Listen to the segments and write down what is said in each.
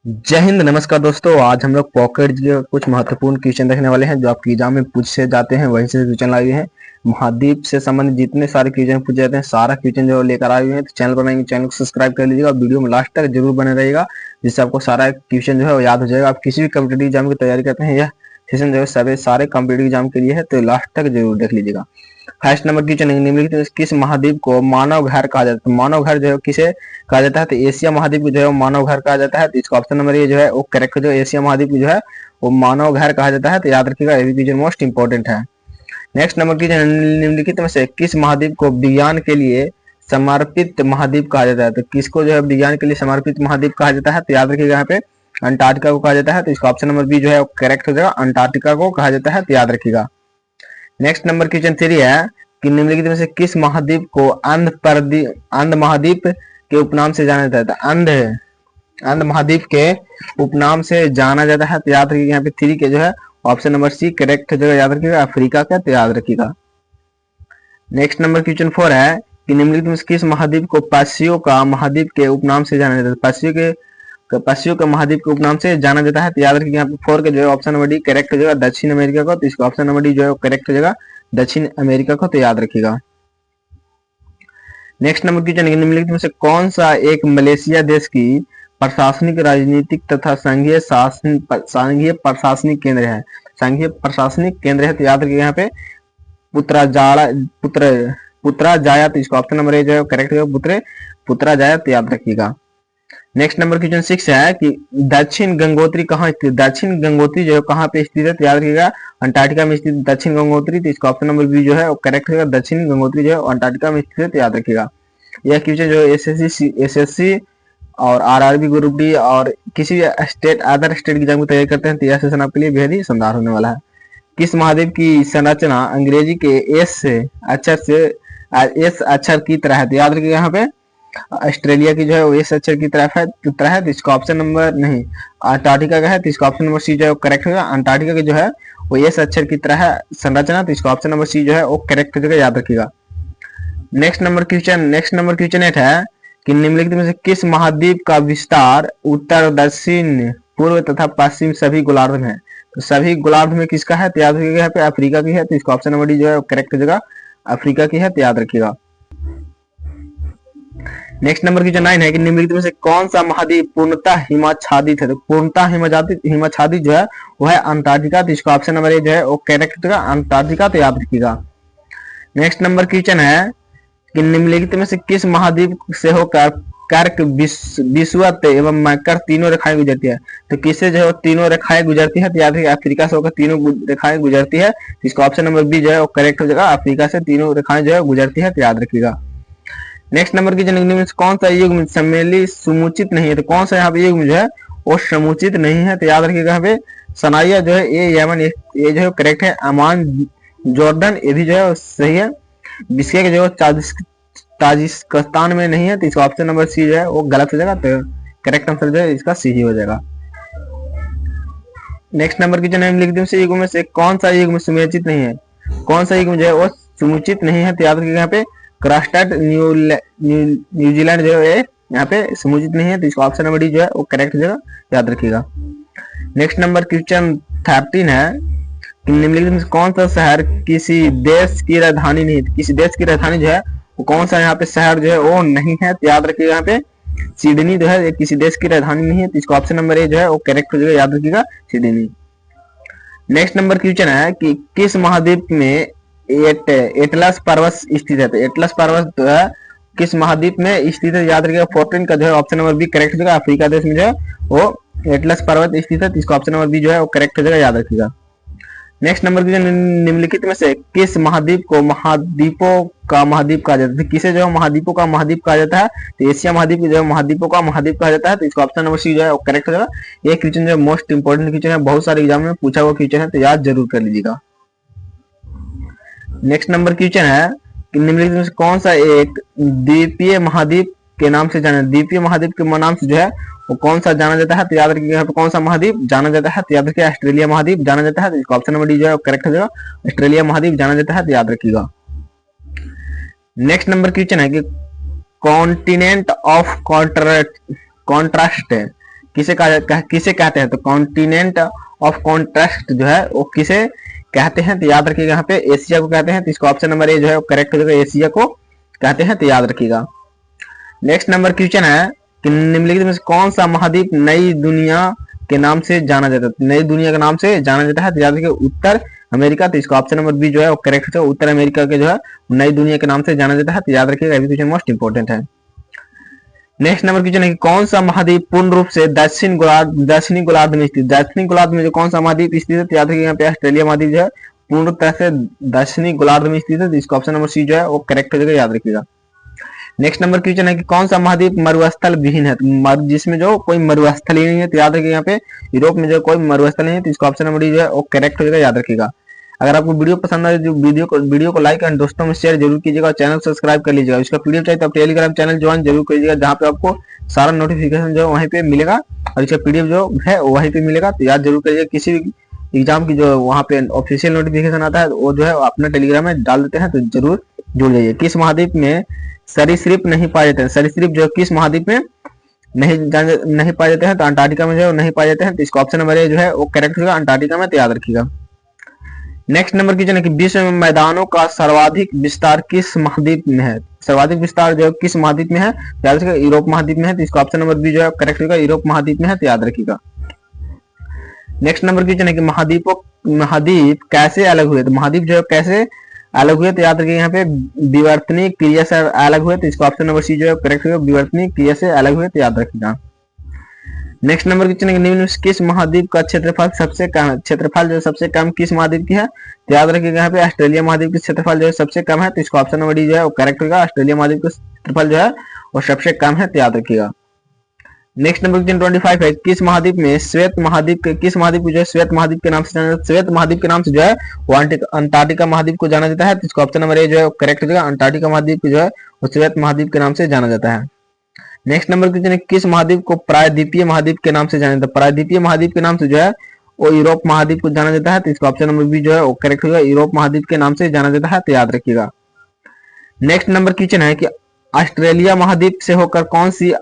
जय हिंद। नमस्कार दोस्तों, आज हम लोग पॉकेट के कुछ महत्वपूर्ण क्वेश्चन देखने वाले हैं जो आपकी एग्जाम में पूछ से जाते हैं। वहीं से क्वेश्चन लाए हुए हैं। महाद्वीप से संबंधित जितने सारे क्वेश्चन पूछे जाते हैं सारा क्वेश्चन जो लेकर आए हुए हैं। तो चैनल बनाएंगे, चैनल को सब्सक्राइब कर लीजिएगा। वीडियो में लास्ट तक जरूर बने रहेगा, जिससे आपको सारा क्वेश्चन जो है वो याद हो जाएगा। आप किसी भी कॉम्पिटेटिव एग्जाम की तैयारी करते हैं, यह सेशन जो है सारे कॉम्पिटेटिव एग्जाम के लिए है, तो लास्ट तक जरूर देख लीजिएगा। फर्स्ट नंबर क्वेश्चन है, निम्नलिखित में किस महाद्वीप को मानव घर कहा जाता है? मानव घर जो है किसे कहा जाता है? तो एशिया महाद्वीप को जो है वो मानव घर कहा जाता है। तो इसका ऑप्शन नंबर ये जो है वो करेक्ट, जो एशिया महाद्वीप को जो है वो मानव घर कहा जाता है। तो याद रखिएगा, ये भी क्वेश्चन मोस्ट इंपॉर्टेंट है। नेक्स्ट नंबर क्वेश्चन, निम्नलिखित में से किस महाद्वीप को विज्ञान के लिए समर्पित महाद्वीप कहा जाता है? तो किसको जो है विज्ञान के लिए समर्पित महाद्वीप कहा जाता है? तो याद रखिएगा, यहाँ पे अंटार्कटिका को कहा जाता है। तो इसका ऑप्शन नंबर बी जो है वो करेक्ट हो जाएगा, अंटार्कटिका को कहा जाता है। तो याद रखिएगा। नेक्स्ट नंबर क्वेश्चन 3 है कि निम्नलिखित में से किस महाद्वीप को अंध महाद्वीप के उपनाम से जाना जाता है? अंध महाद्वीप के उपनाम से जाना जाता है। तो याद रखिएगा, यहाँ पे 3 के जो है ऑप्शन नंबर सी करेक्ट जगह याद रखिएगा, अफ्रीका का। तो याद रखिएगा। नेक्स्ट नंबर क्वेश्चन 4 है कि निम्नलिखित में से किस महाद्वीप को पश्चियों का महाद्वीप के उपनाम से जाना जाता है? पश्चियों के महाद्वीप के उपनाम से जाना जाता है। तो याद रखिएगा, यहाँ पे 4 के जो है ऑप्शन नंबर डी करेक्ट हो जाएगा, दक्षिण अमेरिका को। तो इसका ऑप्शन नंबर डी जो है करेक्ट हो जाएगा, दक्षिण अमेरिका को। तो याद रखिएगा। नेक्स्ट नंबर क्वेश्चन, निम्नलिखित में से कौन सा एक मलेशिया देश की प्रशासनिक, राजनीतिक तथा संघीय प्रशासनिक केंद्र है? संघीय प्रशासनिक केंद्र है। तो याद रखिएगा, यहाँ पे पुत्राजाया। तो इसका ऑप्शन नंबर ए जो है करेक्ट है, पुत्राजाया। तो याद रखिएगा। नेक्स्ट नंबर क्वेश्चन 6 है कि दक्षिण गंगोत्री कहाँ स्थित? दक्षिण गंगोत्री जो है कहाँ पे स्थित है? तो याद रखिएगा, अंटार्कटिका में स्थित दक्षिण गंगोत्री। तो इसका ऑप्शन नंबर बी जो है वो करेक्ट होगा, दक्षिण गंगोत्री जो है अंटार्कटिका में स्थित है। तो याद रखिएगा। यह क्वेश्चन जो एसएससी और आरआरबी ग्रुप डी और किसी भी अदर स्टेट एग्जाम की तैयारी करते हैं तो यह सेशन आपके लिए बेहद ही शानदार होने वाला है। किस महाद्वीप की संरचना अंग्रेजी के एस अक्षर की तरह है? तो याद रखिएगा, यहाँ पे ऑस्ट्रेलिया की जो है वो एस अक्षर की तरह है। तो इसका ऑप्शन नंबर नहीं, अंटार्कटिका का है। तो इसका ऑप्शन नंबर सी जो है करेक्ट होगा, अंटार्कटिका की जो है वो एस अक्षर की तरह है संरचना। तो इसका ऑप्शन नंबर सी जो है वो करेक्ट हो जाएगा, याद रखिएगा। नेक्स्ट नंबर क्वेश्चन 8 है कि निम्नलिखित में से किस महाद्वीप का विस्तार उत्तर, दक्षिण, पूर्व तथा पश्चिम सभी गोलार्ध में है? तो सभी गोलार्ध में किसका है? तो याद रखिएगा, यहाँ पे अफ्रीका की है। तो इसका ऑप्शन नंबर डी जो है करेक्ट हो जाएगा, अफ्रीका की है। तो याद रखिएगा। नेक्स्ट नंबर क्वेश्चन 9 है कि निम्नलिखित में से कौन सा महाद्वीप पूर्णतः हिमाच्छादित है? तो पूर्णतः हिमाच्छादित जो है वो है अंटार्कटिका। तो इसका ऑप्शन नंबर ए जो है वो करेक्ट होगा, अंटार्कटिका। तो याद रखिएगा। नेक्स्ट नंबर क्वेश्चन है कि निम्नलिखित में से किस महाद्वीप से होकर कर्क, विषुवत एवं मकर तीनों रेखाएं गुजरती है? तो किससे जो है तीनों रेखाएं गुजरती है? तो याद रखिएगा, अफ्रीका से होकर तीनों रेखाएं गुजरती है। तो इसका ऑप्शन नंबर बी जो है वो करेक्ट हो जाएगा, अफ्रीका से तीनों रेखाएं जो है गुजरती है। तो याद रखिएगा। नेक्स्ट नंबर की निम्न में कौन सा युग्म सम्मिलित समुचित नहीं है? तो कौन सा यहाँ पे युग्म जो है वो समुचित नहीं है? तो याद रखिएगा, यहाँ पे सनाइया जो है ए यमन, ये जो है करेक्ट है। अमान जॉर्डन ये भी जो है सही है। बिस्केक जो है ताजिकिस्तान में नहीं है। तो इसका ऑप्शन नंबर सी जो है वो गलत हो जाएगा। तो करेक्ट आंसर जो है इसका सी ही हो जाएगा। नेक्स्ट नंबर की निम्नलिखित से युग्म में से कौन सा युग्म समुचित नहीं है? कौन सा युग्म जो है वो समुचित नहीं है? तो याद रखिएगा, यहाँ पे क्रस्टेड न्यूजीलैंड जो है यहाँ पे समुचित नहीं है। तो इसका ऑप्शन नंबर डी जो है वो करेक्ट हो जाएगा, याद रखिएगा। नेक्स्ट नंबर क्वेश्चन 13 है कि निम्नलिखित में कौन सा शहर किसी देश की राजधानी नहीं है? किसी देश की राजधानी जो है वो कौन सा यहाँ पे शहर जो है वो नहीं है? तो याद रखिएगा, यहाँ पे सिडनी जो है किसी देश की राजधानी नहीं है। तो इसका ऑप्शन नंबर ए जो है वो करेक्ट हो जाएगा, याद रखिएगा, सिडनी। नेक्स्ट नंबर क्वेश्चन है कि किस महाद्वीप में एटलस पर्वत स्थित है? तो एटलस पर्वत जो है किस महाद्वीप में स्थित है? याद रखिएगा, 14 का जो है ऑप्शन नंबर बी करेक्ट हो जाएगा, अफ्रीका देश में जो है वो एटलस पर्वत स्थित है। तो इसका ऑप्शन नंबर बी जो है वो करेक्ट हो जाएगा, याद रखिएगा। नेक्स्ट नंबर की निम्नलिखित में से किस महाद्वीप को महाद्वीपों का महाद्वीप कहा जाता है? किसे जो है महाद्वीपों का महाद्वीप कहा जाता है? तो एशिया महाद्वीप जो है महाद्वीपों का महाद्वीप कहा जाता है। तो इसका ऑप्शन नंबर सी जो है वो करेक्ट हो जाएगा। ये क्वेश्चन जो है मोस्ट इंपोर्टेंट क्वेश्चन है, बहुत सारे एग्जाम में पूछा हुआ क्वेश्चन है, तो याद जरूर कर लीजिएगा। नेक्स्ट नंबर क्वेश्चन है कि निम्नलिखित में से कौन सा एक द्वीपीय महाद्वीप के नाम से जाना, द्वीपीय महाद्वीप के नाम से जो है वो कौन सा जाना जाता है? तो याद रखिएगा, यहाँ पे कौन सा महाद्वीप जाना जाता है? तो याद रखिएगा, ऑस्ट्रेलिया महाद्वीप जाना जाता है। तो इसका ऑप्शन नंबर डी जो है करेक्ट हो जाएगा, ऑस्ट्रेलिया महाद्वीप जाना जाता है। तो याद रखिएगा। नेक्स्ट नंबर क्वेश्चन है कि कॉन्टिनेंट ऑफ कॉन्ट्रास्ट किसे कहते हैं, तो कॉन्टिनेंट ऑफ कॉन्ट्रास्ट जो है वो किसे कहते हैं, तो याद रखिएगा यहाँ पे एशिया को कहते हैं, तो इसका ऑप्शन नंबर ए जो है करेक्ट हो जाएगा, एशिया को कहते हैं, तो याद रखिएगा। नेक्स्ट नंबर क्वेश्चन है कि निम्नलिखित में से कौन सा महाद्वीप नई दुनिया के नाम से जाना जाता है, नई दुनिया के नाम से जाना जाता है, तो याद रखिए उत्तर अमेरिका, तो इसका ऑप्शन नंबर बी जो है वो करेक्ट है, उत्तर अमेरिका के जो है नई दुनिया के नाम से जाना जाता है, तो याद रखिएगा ये क्वेश्चन मोस्ट इंपोर्टेंट है। नेक्स्ट नंबर क्वेश्चन है कि कौन सा महाद्वीप पूर्ण रूप से दक्षिणी गोलार्ध में स्थित, दक्षिणी गोलार्ध में जो कौन सा महाद्वीप स्थित है, तो याद रखिए यहाँ पे ऑस्ट्रेलिया महाद्वीप जो है पूर्ण तरह से दक्षिणी गोलार्ध में स्थित है, तो इसका ऑप्शन नंबर सी जो है वो करेक्ट हो जाएगा, याद रखिएगा। नेक्स्ट नंबर क्वेश्चन है कि कौन सा महाद्वीप मरुस्थल विहीन है, तो जिसमें जो कोई मरुस्थल ही नहीं है, तो याद रखिए यहाँ पे यूरोप में जो कोई मरुस्थल नहीं है, तो इसका ऑप्शन नंबर डी जो है वो करेक्ट हो जाएगा, याद रखिएगा। अगर आपको वीडियो पसंद आए तो वीडियो को लाइक एंड दोस्तों में शेयर जरूर कीजिएगा, चैनल सब्सक्राइब कर लीजिएगा। इसका पीडीएफ चाहिए तो आप टेलीग्राम चैनल ज्वाइन जरूर कीजिएगा, जहाँ पे आपको सारा नोटिफिकेशन जो वहीं पे मिलेगा और इसका पीडीएफ जो है वहीं पे मिलेगा, तो याद जरूर करिएगा। किसी भी एग्जाम की जो वहाँ पे ऑफिशियल नोटिफिकेशन आता है वो जो है अपना टेलीग्राम में डाल देते हैं, तो जरूर जुड़ जाइए। किस महाद्वीप में सरीसृप नहीं पाए जाते हैं, सरीसृप जो किस महाद्वीप में नहीं पाए जाते हैं, तो अंटार्कटिका में जो है नहीं पाए जाते हैं, तो इसका ऑप्शन नंबर ए जो है वो करेक्ट होगा, अंटार्कटिका में, तो याद रखिएगा। नेक्स्ट नंबर क्वेश्चन है कि विश्व में मैदानों का सर्वाधिक विस्तार किस महाद्वीप में है, सर्वाधिक विस्तार जो किस महाद्वीप में है, याद रखिएगा यूरोप महाद्वीप में है, तो इसका ऑप्शन नंबर बी जो है करेक्ट होगा, यूरोप महाद्वीप में है, तो याद रखिएगा। नेक्स्ट नंबर क्वेश्चन है कि महाद्वीप कैसे अलग हुए, तो महाद्वीप जो है कैसे अलग हुए, तो याद रखिए यहाँ पे विवर्तनीय क्रिया से अलग हुए, तो इसका ऑप्शन नंबर सी जो है करेक्ट होगा, विवर्तनीय क्रिया से अलग हुए, तो याद रखिएगा। नेक्स्ट नंबर क्वेश्चन है कि निम्न में किस महाद्वीप का क्षेत्रफल सबसे कम है, क्षेत्रफल जो सबसे कम किस महाद्वीप की है, तो याद रखिएगा यहाँ पे ऑस्ट्रेलिया महाद्वीप की क्षेत्रफल जो है सबसे कम है, तो इसका ऑप्शन नंबर डी जो है वो करेक्ट होगा, ऑस्ट्रेलिया महाद्वीप का क्षेत्रफल जो है वो सबसे कम है, तो याद रखिएगा। नेक्स्ट नंबर क्वेश्चन 25 है किस महाद्वीप में श्वेत महाद्वीप के किस महाद्वीप को जो है श्वेत महाद्वीप के नाम से जाना जाता है, श्वेत महाद्वीप के नाम से जो है वो अंटार्कटिका महाद्वीप को जाना जाता है, तो इसका ऑप्शन नंबर ए जो है करेक्ट हो जाएगा, अंटार्कटिका महाद्वीप को जो है वो श्वेत महाद्वीप के नाम से जाना जाता है। नेक्स्ट नंबर क्वेश्चन है किस महाद्वीप को प्रायद्वीपीय महाद्वीप के नाम से जाना जाता है, प्रायद्वीपीय महाद्वीप के नाम से जो है वो यूरोप महाद्वीप को जाना जाता है, तो इसका ऑप्शन नंबर बी जो है वो करेक्ट होगा, यूरोप महाद्वीप के नाम से जाना जाता है, तो याद रखिएगा। नेक्स्ट नंबर क्वेश्चन है कि ऑस्ट्रेलिया महाद्वीप से होकर कौन सी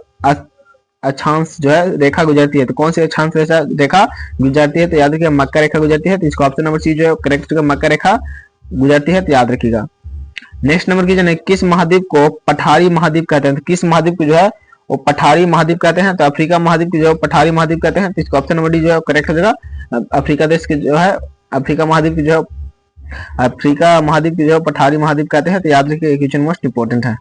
अक्षांश जो है रेखा गुजरती है, तो कौन सी अक्षांश रेखा गुजरती है, तो याद रखिएगा मक्का रेखा गुजरती है, तो इसका ऑप्शन नंबर सी जो है करेक्ट होगा, मक्का रेखा गुजरती है, तो याद रखिएगा। नेक्स्ट नंबर क्वेश्चन है किस महाद्वीप को पठारी महाद्वीप कहते हैं, तो किस महाद्वीप को जो है वो पठारी महाद्वीप कहते हैं, तो अफ्रीका महाद्वीप को जो है पठारी महाद्वीप कहते हैं, तो इसका ऑप्शन नंबर डी जो है करेक्ट हो जाएगा, अफ्रीका देश के जो है अफ्रीका महाद्वीप की जो है अफ्रीका महाद्वीप की जो है पठारी महाद्वीप कहते हैं, तो याद रखिए क्वेश्चन मोस्ट इंपोर्टेंट है।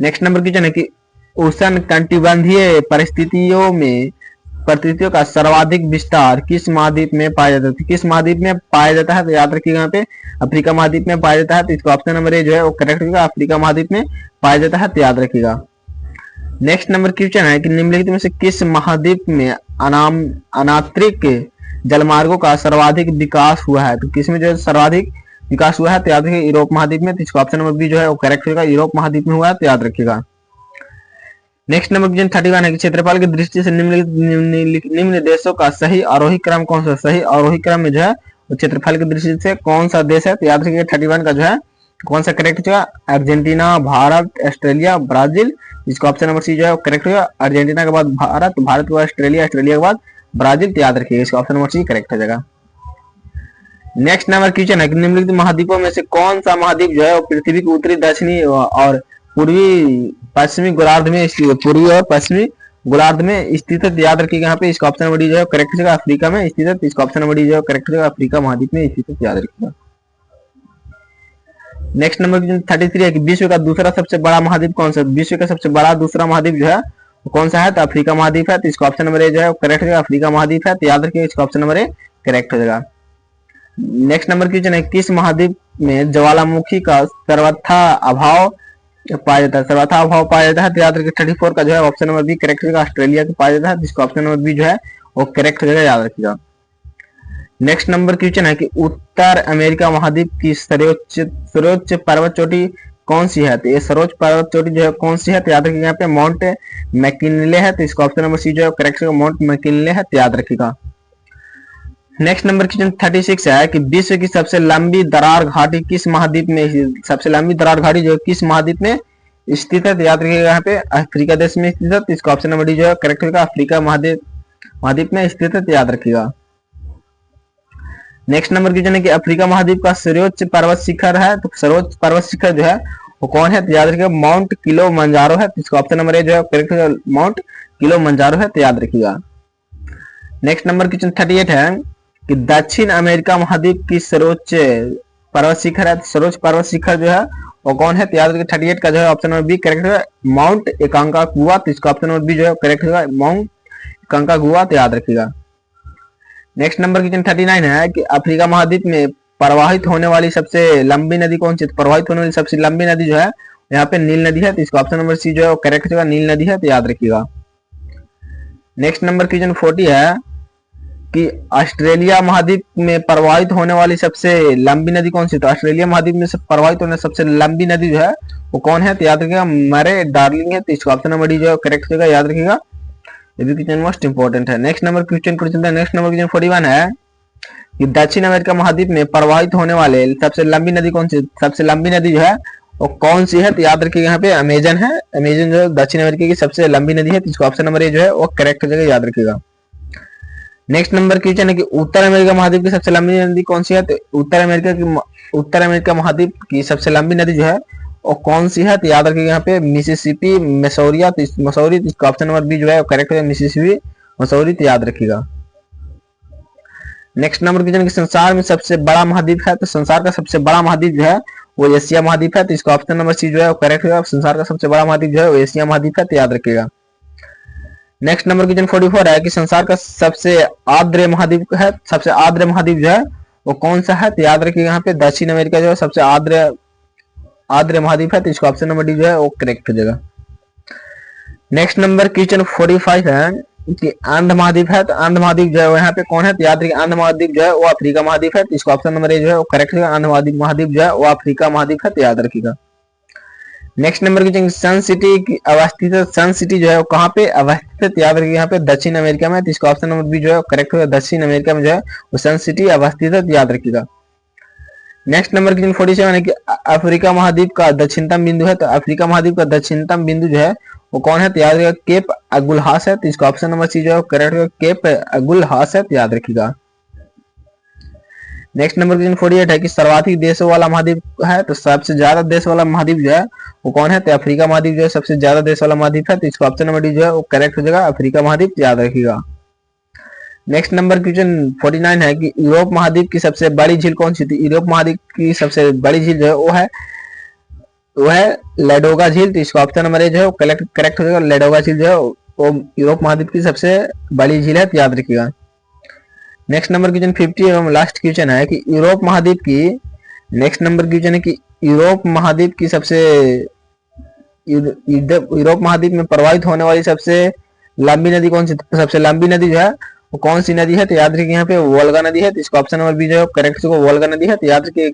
नेक्स्ट नंबर क्वेश्चन है कि उष्ण कटिबंधीय परिस्थितियों का सर्वाधिक विस्तार किस महाद्वीप में पाया जाता है, किस महाद्वीप में पाया जाता है, तो याद रखिएगा यहाँ पे अफ्रीका महाद्वीप में पाया जाता है, तो इसका ऑप्शन नंबर ए जो है वो करेक्ट होगा, अफ्रीका महाद्वीप में पाया जाता है, तो याद रखिएगा। नेक्स्ट नंबर क्वेश्चन है कि निम्नलिखित में से किस महाद्वीप में अनांतरिक जलमार्गों का सर्वाधिक विकास हुआ है, तो किसमें जो सर्वाधिक विकास हुआ है, तो याद रखिएगा यूरोप महाद्वीप में, तो इसका ऑप्शन नंबर बी जो है वो करेक्ट होगा, यूरोप महाद्वीप में हुआ है, तो याद रखिएगा। नेक्स्ट नंबर क्वेश्चन 31 है कि क्षेत्रफल की दृष्टि से निम्न देशों का सही आरोही क्रम कौन सा, सही आरोही क्रम में जो है क्षेत्रफल की दृष्टि से कौन सा देश है, तो याद रखिएगा 31 का जो है कौन सा करेक्ट होगा, अर्जेंटीना, भारत, ऑस्ट्रेलिया, ब्राजील, इसका ऑप्शन नंबर सी जो है करेक्ट होगा, अर्जेंटीना के बाद भारत, भारत के बाद ऑस्ट्रेलिया, ऑस्ट्रेलिया के बाद ब्राजील, तो याद रखिएगा इसका ऑप्शन नंबर सी करेक्ट हो जाएगा। नेक्स्ट नंबर क्वेश्चन है कि निम्नलिखित महाद्वीपों में से कौन सा महाद्वीप जो है पृथ्वी के उत्तरी, दक्षिणी और पूर्वी पश्चिमी गोलार्ध में पूर्वी और पश्चिमी गोलार्ध में स्थित है, याद रखिएगा यहाँ पे इसका ऑप्शन नंबर डी जो है करेक्ट होगा, अफ्रीका में स्थित है, तो इसका ऑप्शन नंबर डी जो है करेक्ट होगा, अफ्रीका महाद्वीप में स्थित है, याद रखिएगा। नेक्स्ट नंबर 33 है कि विश्व का दूसरा सबसे बड़ा महाद्वीप कौन सा, विश्व का सबसे बड़ा दूसरा महाद्वीप जो है कौन सा है, तो अफ्रीका महाद्वीप है, तो इसका ऑप्शन नंबर ए जो है करेक्ट होगा, अफ्रीका महाद्वीप है, तो याद रखिएगा इसका ऑप्शन नंबर ए करेक्ट हो जाएगा। नेक्स्ट नंबर क्वेश्चन है किस महाद्वीप में ज्वालामुखी का सर्वथा अभाव पाया जाता है, सर्वथा अभाव पाया जाता है, तो याद रखिए 34 का जो है ऑप्शन नंबर बी करेक्ट होगा, ऑस्ट्रेलिया का पाया जाता है, जिसका ऑप्शन नंबर बी जो है वो करेक्ट हो जाएगा, याद रखिएगा। नेक्स्ट नंबर क्वेश्चन है कि उत्तर अमेरिका महाद्वीप की सर्वोच्च पर्वत चोटी कौन सी है, तो ये सर्वोच्च पर्वत चोटी जो है कौन सी है, तो याद रखिएगा यहाँ पे माउंट मैकिनले है, तो इसका ऑप्शन नंबर सी जो है करेक्ट होगा, माउंट मैकिनले है, तो याद रखिएगा। नेक्स्ट नंबर क्वेश्चन 36 है कि विश्व की सबसे लंबी दरार घाटी किस महाद्वीप में, सबसे लंबी दरार घाटी जो किस महाद्वीप में स्थित है, तो याद रखिएगा यहाँ पे अफ्रीका देश में स्थित है, तो इसका ऑप्शन नंबर डी जो है करेक्ट होगा। अफ्रीका महाद्वीप में स्थित है, तो याद रखिएगा। नेक्स्ट नंबर क्वेश्चन है कि अफ्रीका महाद्वीप का सर्वोच्च पर्वत शिखर है, तो सर्वोच्च पर्वत शिखर जो है वो कौन है, तो याद रखिएगा माउंट किलिमंजारो है, तो इसका ऑप्शन नंबर ए जो है करेक्ट है, माउंट किलिमंजारो है, तो याद रखिएगा। नेक्स्ट नंबर क्वेश्चन 38 है कि दक्षिण अमेरिका महाद्वीप की सर्वोच्च पर्वत शिखर है, तो सर्वोच्च पर्वत शिखर जो है वो कौन है, तो याद रखिए 38 का जो है ऑप्शन नंबर बी करेक्ट है, माउंट एकांकागुआ, तो इसका ऑप्शन नंबर बी जो है करेक्ट होगा, माउंट एकांकागुआ, तो याद रखिएगा। नेक्स्ट नंबर क्वेश्चन 39 है कि अफ्रीका महाद्वीप में प्रवाहित होने वाली सबसे लंबी नदी कौन सी, प्रवाहित होने वाली सबसे लंबी नदी जो है यहाँ पे नील नदी है, तो इसका ऑप्शन नंबर सी जो है करेक्ट होगा, नील नदी है, तो याद रखिएगा। नेक्स्ट नंबर क्वेश्चन 40 है कि ऑस्ट्रेलिया महाद्वीप में प्रवाहित होने वाली सबसे लंबी नदी कौन सी, तो ऑस्ट्रेलिया महाद्वीप में से प्रवाहित होने सबसे लंबी नदी जो है वो कौन है, तो याद रखिएगा मरे डार्लिंग है, तो इसका ऑप्शन नंबर डी जो है करेक्ट होगा, याद रखिएगा। ये भी क्वेश्चन मोस्ट इंपोर्टेंट है। Next number question next number question 41 है कि दक्षिण अमेरिका महाद्वीप में प्रवाहित होने वाले सबसे लंबी नदी कौन सी, सबसे लंबी नदी जो है वो कौन सी है, तो याद रखिएगा यहाँ पे अमेजन है, अमेजन जो दक्षिण अमेरिका की सबसे लंबी नदी है, तो इसको ऑप्शन नंबर ए जो है वो करेक्ट हो जाएगा, याद रखिएगा। नेक्स्ट नंबर क्वेश्चन है कि उत्तर अमेरिका महाद्वीप की सबसे लंबी नदी कौन सी है, तो उत्तर अमेरिका महाद्वीप की सबसे लंबी नदी जो है और कौन सी है, तो याद रखिएगा यहाँ पे मिसिसिपी मसौरिया, मसौरी, तो इसका ऑप्शन नंबर बी जो है करेक्ट है, मिसिसिपी मसौरी, तो याद रखिएगा। नेक्स्ट नंबर क्वेश्चन कि संसार में सबसे बड़ा महाद्वीप है, तो संसार का सबसे बड़ा महाद्वीप जो है वो एशिया महाद्वीप है, तो इसका ऑप्शन नंबर सी जो है करेक्ट होगा, संसार का सबसे बड़ा महाद्वीप जो है वो एशिया महाद्वीप है, तो याद रखिएगा। नेक्स्ट नंबर क्वेश्चन 44 है कि संसार का सबसे आर्द्र महाद्वीप है, सबसे आर्द्र महाद्वीप जो है वो कौन सा है, तो याद रखिएगा यहाँ पे दक्षिण अमेरिका जो है सबसे आर्द्र महाद्वीप है, तो इसका ऑप्शन नंबर डी जो है वो करेक्ट हो जाएगा। नेक्स्ट नंबर क्वेश्चन 45 है कि आंध्र महाद्वीप है, तो आंध्र महाद्वीप जो है यहाँ पे कौन है, तो याद रखिए आंध्र महाद्वीप जो है वो अफ्रीका महाद्वीप है, तो इसका ऑप्शन नंबर ए जो है वो करेक्ट होगा, आंध्र महाद्वीप जो है वो अफ्रीका महाद्वीप है, तो याद रखिएगा। नेक्स्ट नंबर क्वेश्चन सन सिटी की अवस्थित है, सन सिटी जो है वो कहाँ पे अवस्थित है, तो याद रखिए यहाँ पे दक्षिण अमेरिका में, तो इसका ऑप्शन नंबर बी जो है करेक्ट होगा, दक्षिण अमेरिका में जो है वो सन सिटी अवस्थित है, तो याद रखिएगा। नेक्स्ट नंबर क्वेश्चन 47 है कि अफ्रीका महाद्वीप का दक्षिणतम बिंदु है, तो अफ्रीका महाद्वीप का दक्षिणतम बिंदु जो है वो कौन है, तो याद रखिएगा केप अगुलहास है, तो इसका ऑप्शन नंबर सी जो है करेक्ट होगा, केप अगुलहास है, तो याद रखिएगा। नेक्स्ट नंबर क्वेश्चन 48 है कि सर्वाधिक देशों वाला महाद्वीप है, तो सबसे ज्यादा देश वाला महाद्वीप जो है वो कौन है, तो अफ्रीका महाद्वीप जो है सबसे ज्यादा देश वाला महाद्वीप है, तो इसका ऑप्शन नंबर डी जो है वो करेक्ट हो जाएगा, अफ्रीका महाद्वीप, याद रखिएगा। नेक्स्ट नंबर क्वेश्चन 49 है कि यूरोप महाद्वीप की सबसे बड़ी झील कौन सी थी, यूरोप महाद्वीप की सबसे बड़ी झील जो है वो है लेडोगा झील, तो इसका ऑप्शन नंबर ए जो है वो करेक्ट हो जाएगा, लेडोगा झील जो है वो यूरोप महाद्वीप की सबसे बड़ी झील है, तो याद रखिएगा। नेक्स्ट नंबर क्वेश्चन 50 एवं लास्ट क्वेश्चन है कि यूरोप महाद्वीप की, नेक्स्ट नंबर क्वेश्चन है कि यूरोप महाद्वीप की सबसे यूरोप महाद्वीप में प्रवाहित होने वाली सबसे लंबी नदी कौन सी, सबसे लंबी नदी जो है वो कौन सी नदी है, तो याद रखिए यहाँ पे वोल्गा नदी है, तो इसका ऑप्शन नंबर बी जो है करेक्ट होगा, वोल्गा नदी है, तो याद रखिए।